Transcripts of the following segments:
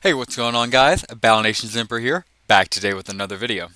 Hey, what's going on, guys? Battle Nation Zimper here, back today with another video.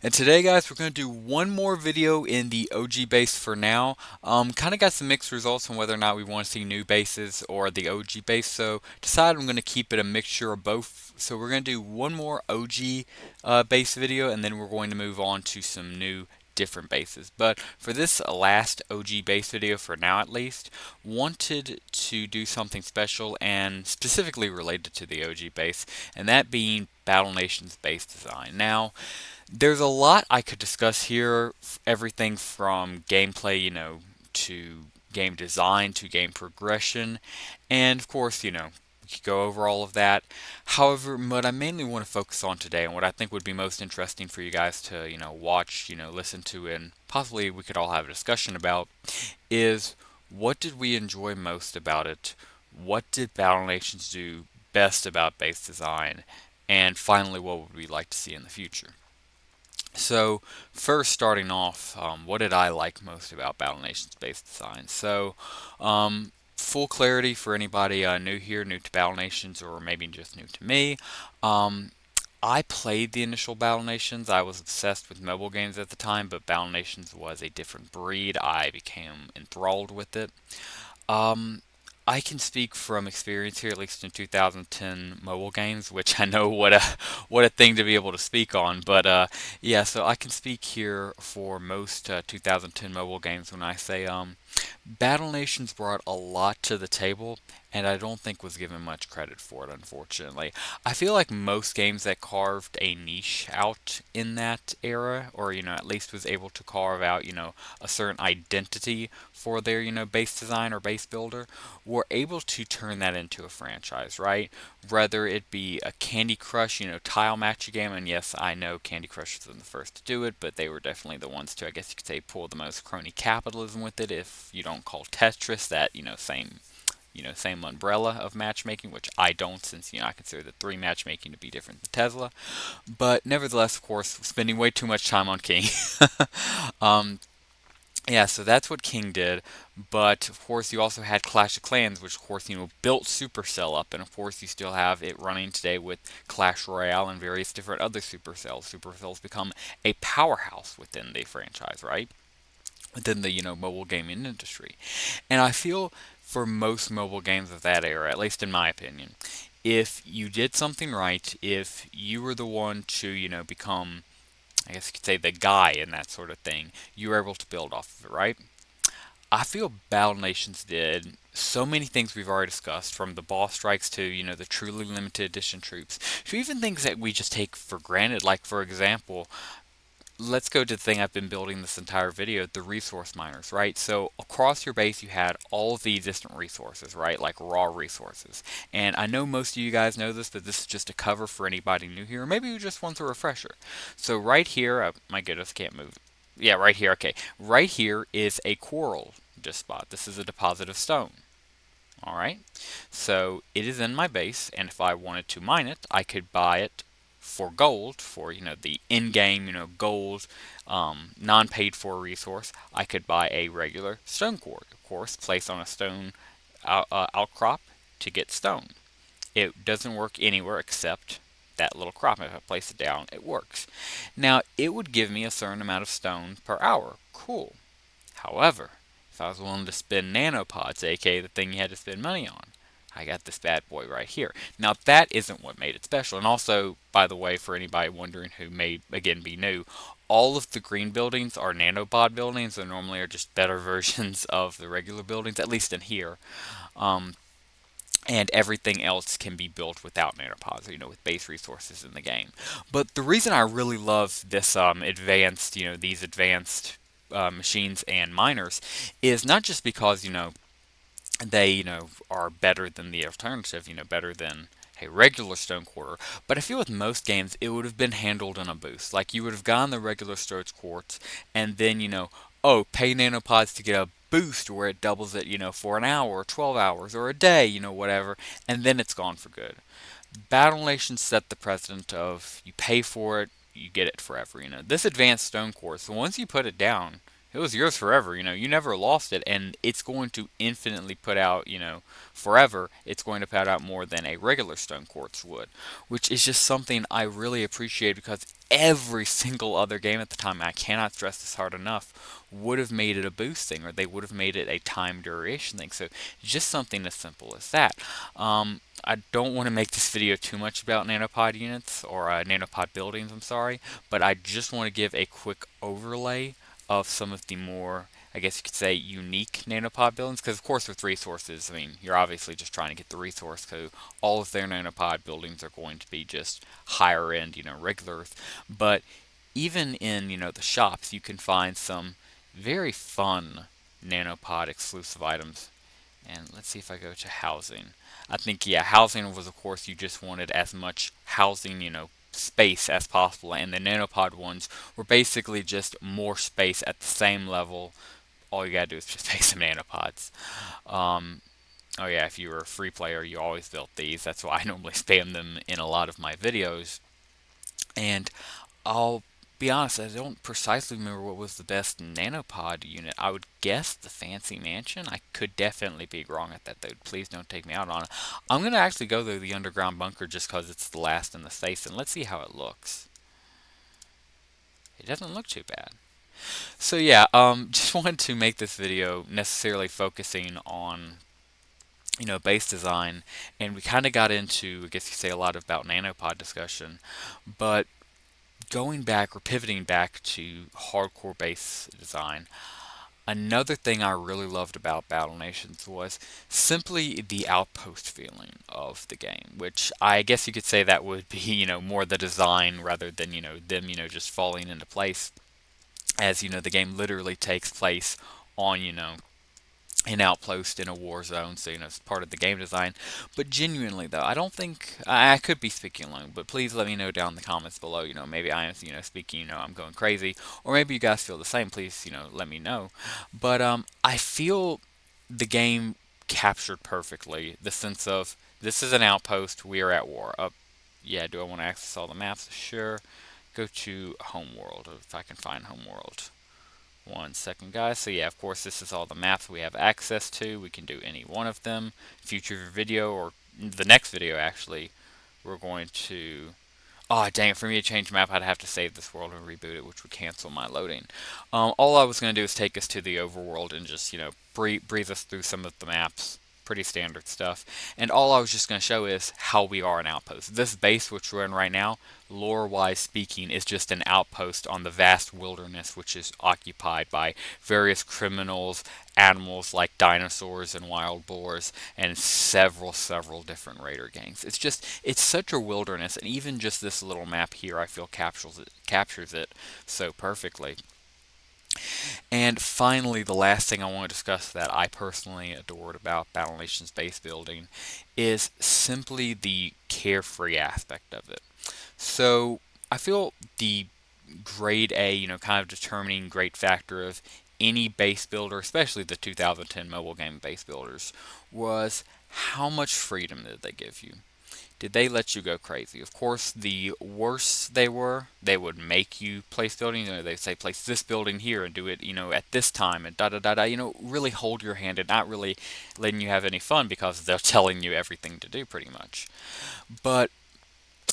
And today, guys, we're going to do one more video in the OG base for now. Kind of got some mixed results on whether or not we want to see new bases or the OG base, so decided I'm going to keep it a mixture of both. So we're going to do one more OG base video, and then we're going to move on to some new different bases. But for this last OG base video, for now at least, wanted to do something special and specifically related to the OG base, and that being Battle Nation's base design. Now, there's a lot I could discuss here, everything from gameplay, to game design to game progression, and of course, we could go over all of that. However, what I mainly want to focus on today, and what I think would be most interesting for you guys to, watch, listen to, and possibly we could all have a discussion about, is what did we enjoy most about it? What did Battle Nations do best about base design? And finally, what would we like to see in the future? So, first starting off, what did I like most about Battle Nations base design? So, full clarity for anybody new here, new to Battle Nations, or maybe just new to me. Um, I played the initial Battle Nations. I was obsessed with mobile games at the time, but Battle Nations was a different breed. I became enthralled with it. Um, I can speak from experience here, at least in 2010 mobile games, which I know what a thing to be able to speak on. But yeah, so I can speak here for most 2010 mobile games when I say Battle Nations brought a lot to the table, and I don't think was given much credit for it, unfortunately. I feel like most games that carved a niche out in that era, or at least was able to carve out a certain identity for their base design or base builder, were able to turn that into a franchise, right? Whether it be a Candy Crush, tile match game, and yes, I know Candy Crush was the first to do it, but they were definitely the ones to, I guess you could say, pull the most crony capitalism with it. If you don't call Tetris that, same umbrella of matchmaking, which I don't, since I consider the three matchmaking to be different than Tesla. But nevertheless, of course, spending way too much time on King. um, yeah, so that's what King did, but of course you also had Clash of Clans, which of course built Supercell up, and of course you still have it running today with Clash Royale and various different other Supercells. Supercell's become a powerhouse within the franchise, right? Within the mobile gaming industry, and I feel for most mobile games of that era, at least in my opinion, if you did something right, if you were the one to become, I guess you could say, the guy in that sort of thing, you were able to build off of it, right? I feel Battle Nations did so many things we've already discussed, from the boss strikes to, the truly limited edition troops, to even things that we just take for granted. Like, for example, let's go to the thing I've been building this entire video, the resource miners, right? So across your base you had all of these distant resources, right? Like raw resources. And I know most of you guys know this, but this is just a cover for anybody new here, or maybe you just want a refresher. So right here, my goodness, can't move. Yeah, right here, okay. Right here is a coral just spot. This is a deposit of stone. Alright, so it is in my base, and if I wanted to mine it, I could buy it for gold, for the in-game gold, non-paid for resource. I could buy a regular stone quarry, of course, place on a stone outcrop to get stone. It doesn't work anywhere except that little crop. If I place it down, it works. Now, it would give me a certain amount of stone per hour. Cool. However, if I was willing to spend nanopods, aka the thing you had to spend money on, I got this bad boy right here. Now, that isn't what made it special. And also, by the way, for anybody wondering who may, again, be new, all of the green buildings are nanopod buildings, and normally are just better versions of the regular buildings, at least in here. Um, and everything else can be built without nanopods, with base resources in the game. But the reason I really love this advanced, these advanced machines and miners is not just because, they, are better than the alternative, better than a regular stone quarter, but I feel with most games it would have been handled in a boost. Like, you would have gone the regular stone quartz, and then, oh, pay nanopods to get a boost where it doubles it, for an hour, or 12 hours, or a day, whatever, and then it's gone for good. Battle Nation set the precedent of you pay for it, you get it forever. This advanced stone quartz, so once you put it down, It was yours forever. You never lost it, and it's going to infinitely put out, forever. It's going to put out more than a regular stone quartz would, which is just something I really appreciate because every single other game at the time, I cannot stress this hard enough, would have made it a boost thing, or they would have made it a time duration thing. So just something as simple as that. I don't want to make this video too much about nanopod units or nanopod buildings, I'm sorry, but I just want to give a quick overlay of some of the more, I guess you could say, unique nanopod buildings. Because, of course, with resources, I mean, you're obviously just trying to get the resource, so all of their nanopod buildings are going to be just higher end, regular Earth. But even in, the shops, you can find some very fun nanopod exclusive items. And let's see if I go to housing. I think, yeah, housing was, of course, you just wanted as much housing, space as possible. And the nanopod ones were basically just more space at the same level. All you gotta do is just make some nanopods. Um, oh yeah, if you were a free player, you always built these. That's why I normally spam them in a lot of my videos. And I'll be honest, I don't precisely remember what was the best nanopod unit. I would guess the Fancy Mansion. I could definitely be wrong at that, though. Please don't take me out on it. I'm going to actually go to the underground bunker just because it's the last in the space, and let's see how it looks. It doesn't look too bad. So yeah, just wanted to make this video necessarily focusing on base design, and we kind of got into, I guess you say, a lot about nanopod discussion, but going back or pivoting back to hardcore base design, another thing I really loved about Battle Nations was simply the outpost feeling of the game, which I guess you could say that would be, more the design rather than, them, just falling into place, as, the game literally takes place on, an outpost in a war zone, so it's part of the game design. But genuinely, though, I don't think I could be speaking alone. But please let me know down in the comments below. Maybe I am, speaking. I'm going crazy, or maybe you guys feel the same. Please, let me know. But I feel the game captured perfectly the sense of this is an outpost. We are at war. Yeah. Do I want to access all the maps? Sure. Go to Homeworld if I can find Homeworld. One second, guys. So yeah, of course, this is all the maps we have access to. We can do any one of them. Future video, or the next video, actually, we're going to... Oh, dang it. For me to change map, I'd have to save this world and reboot it, which would cancel my loading. All I was going to do is take us to the overworld and just, breathe us through some of the maps. Pretty standard stuff. And all I was just going to show is how we are an outpost. This base, which we're in right now, lore-wise speaking, is just an outpost on the vast wilderness, which is occupied by various criminals, animals like dinosaurs and wild boars, and several different raider gangs. It's such a wilderness, and even just this little map here, I feel captures it so perfectly. And finally, the last thing I want to discuss that I personally adored about Battle Nations base building is simply the carefree aspect of it. So I feel the grade A, kind of determining great factor of any base builder, especially the 2010 mobile game base builders, was how much freedom did they give you? Did they let you go crazy? Of course, the worse they were, they would make you place buildings. They'd say, place this building here and do it, at this time and da da da da. Really hold your hand and not really letting you have any fun because they're telling you everything to do pretty much. But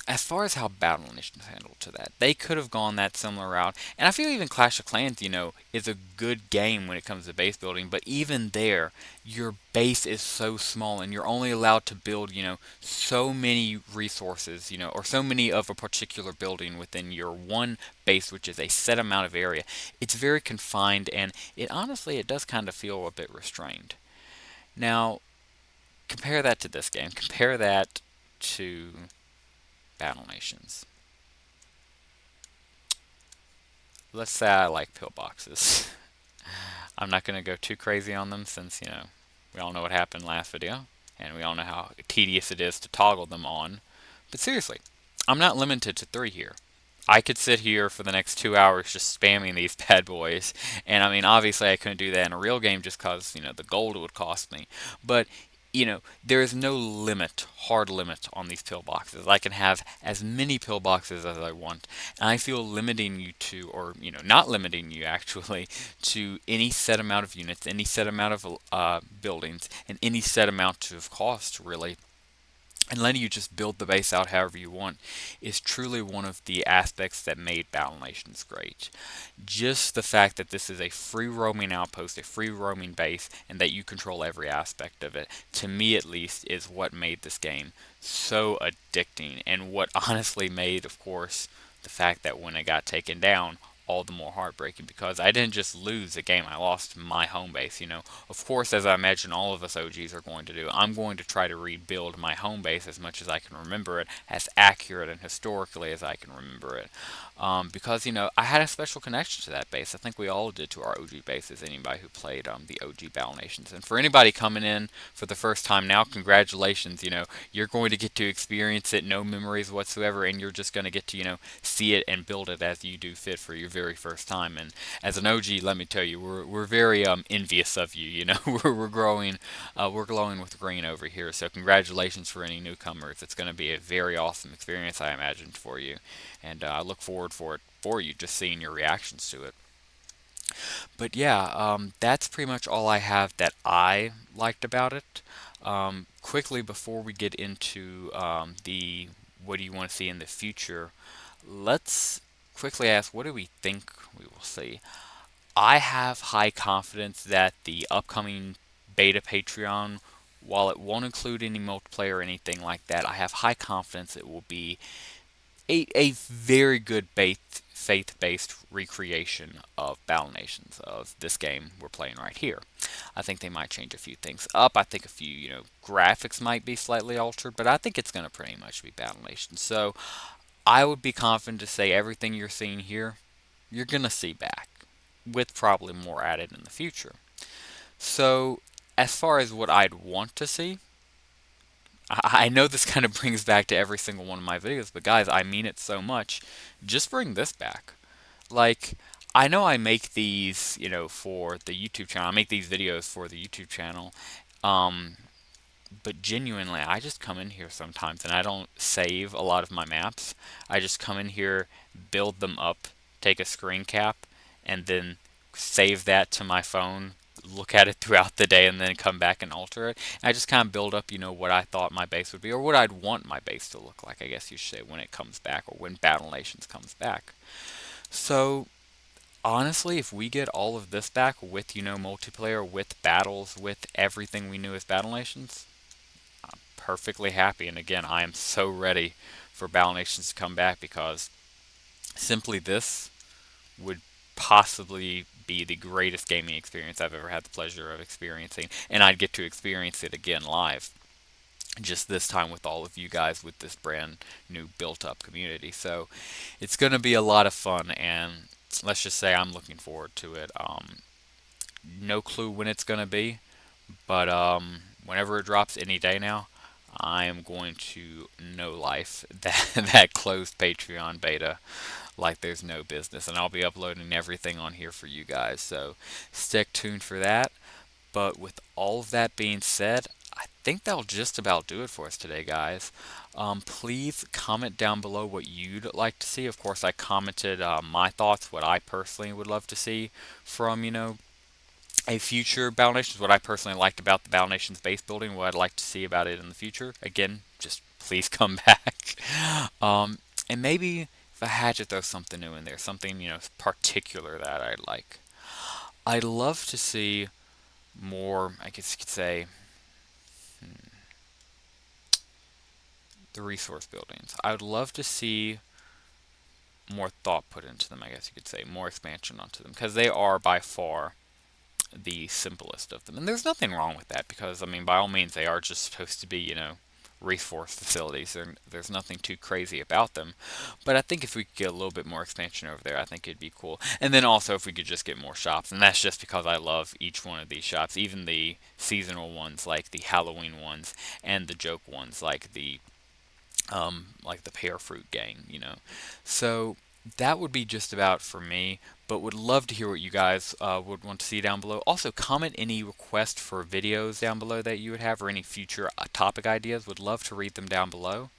as far as how Battle Nations handled to that, they could have gone that similar route. And I feel even Clash of Clans, is a good game when it comes to base building. But even there, your base is so small and you're only allowed to build, so many resources, or so many of a particular building within your one base, which is a set amount of area. It's very confined, and it does kind of feel a bit restrained. Now, compare that to this game. Compare that to Battle Nations. Let's say I like pillboxes. I'm not going to go too crazy on them since, we all know what happened last video, and we all know how tedious it is to toggle them on. But seriously, I'm not limited to 3 here. I could sit here for the next 2 hours just spamming these bad boys, and I mean, obviously I couldn't do that in a real game just because, the gold it would cost me. But there is no limit, hard limit on these pillboxes. I can have as many pillboxes as I want, and I feel limiting you to, or not limiting you actually, to any set amount of units, any set amount of buildings, and any set amount of cost, really, and letting you just build the base out however you want is truly one of the aspects that made Battle Nations great. Just the fact that this is a free roaming outpost, a free roaming base, and that you control every aspect of it, to me at least, is what made this game so addicting, and what honestly made, of course, the fact that when it got taken down, all the more heartbreaking, because I didn't just lose a game, I lost my home base. Of course, as I imagine all of us OGs are going to do, I'm going to try to rebuild my home base as much as I can remember it, as accurate and historically as I can remember it. Because, I had a special connection to that base. I think we all did to our OG bases, anybody who played the OG Battle Nations. And for anybody coming in for the first time now, congratulations. You're going to get to experience it, no memories whatsoever, and you're just going to get to, see it and build it as you do fit for your very first time. And as an OG, let me tell you, we're very envious of you. We're growing, we're glowing with green over here. So congratulations for any newcomers. It's going to be a very awesome experience, I imagine, for you, and I look forward for it for you, just seeing your reactions to it. But yeah, that's pretty much all I have that I liked about it. Quickly, before we get into the what do you want to see in the future, let's quickly ask, what do we think we will see? I have high confidence that the upcoming beta Patreon, while it won't include any multiplayer or anything like that, I have high confidence it will be a very good faith-based recreation of Battle Nations, of this game we're playing right here. I think they might change a few things up. I think a few, graphics might be slightly altered, but I think it's going to pretty much be Battle Nations. So I would be confident to say everything you're seeing here, you're going to see back, with probably more added in the future. So as far as what I'd want to see, I know this kind of brings back to every single one of my videos, but guys, I mean it so much. Just bring this back. Like, I know I make these, for the YouTube channel. I make these videos for the YouTube channel. Um, but genuinely, I just come in here sometimes and I don't save a lot of my maps. I just come in here, build them up, take a screen cap, and then save that to my phone, look at it throughout the day, and then come back and alter it. And I just kind of build up, what I thought my base would be, or what I'd want my base to look like, I guess you should say, when it comes back, or when Battle Nations comes back. So, honestly, if we get all of this back with, multiplayer, with battles, with everything we knew as Battle Nations, perfectly happy. And again, I am so ready for Battle Nations to come back, because simply this would possibly be the greatest gaming experience I've ever had the pleasure of experiencing, and I'd get to experience it again live. Just this time with all of you guys, with this brand new built up community. So it's going to be a lot of fun, and let's just say I'm looking forward to it. No clue when it's going to be, but whenever it drops, any day now, I am going to no life that closed Patreon beta like there's no business, and I'll be uploading everything on here for you guys. So stick tuned for that. But with all of that being said, I think that'll just about do it for us today, guys. Please comment down below what you'd like to see. Of course, I commented my thoughts, what I personally would love to see from, a future Battle Nations, what I personally liked about the Battle Nations base building, what I'd like to see about it in the future. Again, just please come back. And maybe if I had to throw something new in there, something, particular that I'd like. I'd love to see more, I guess you could say, the resource buildings. I would love to see more thought put into them, I guess you could say, more expansion onto them, because they are by far the simplest of them. And there's nothing wrong with that, because, I mean, by all means, they are just supposed to be, resource facilities. There's nothing too crazy about them. But I think if we could get a little bit more expansion over there, I think it'd be cool. And then also if we could just get more shops. And that's just because I love each one of these shops, even the seasonal ones like the Halloween ones, and the joke ones like the pear fruit gang. So that would be just about for me, but would love to hear what you guys would want to see down below. Also, comment any requests for videos down below that you would have, or any future topic ideas. Would love to read them down below.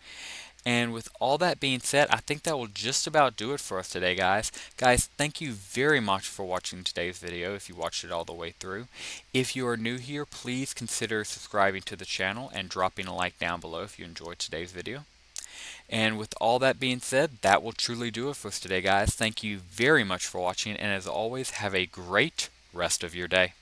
And with all that being said, I think that will just about do it for us today, guys. Guys, thank you very much for watching today's video if you watched it all the way through. If you are new here, please consider subscribing to the channel and dropping a like down below if you enjoyed today's video. And with all that being said, that will truly do it for us today, guys. Thank you very much for watching, and as always, have a great rest of your day.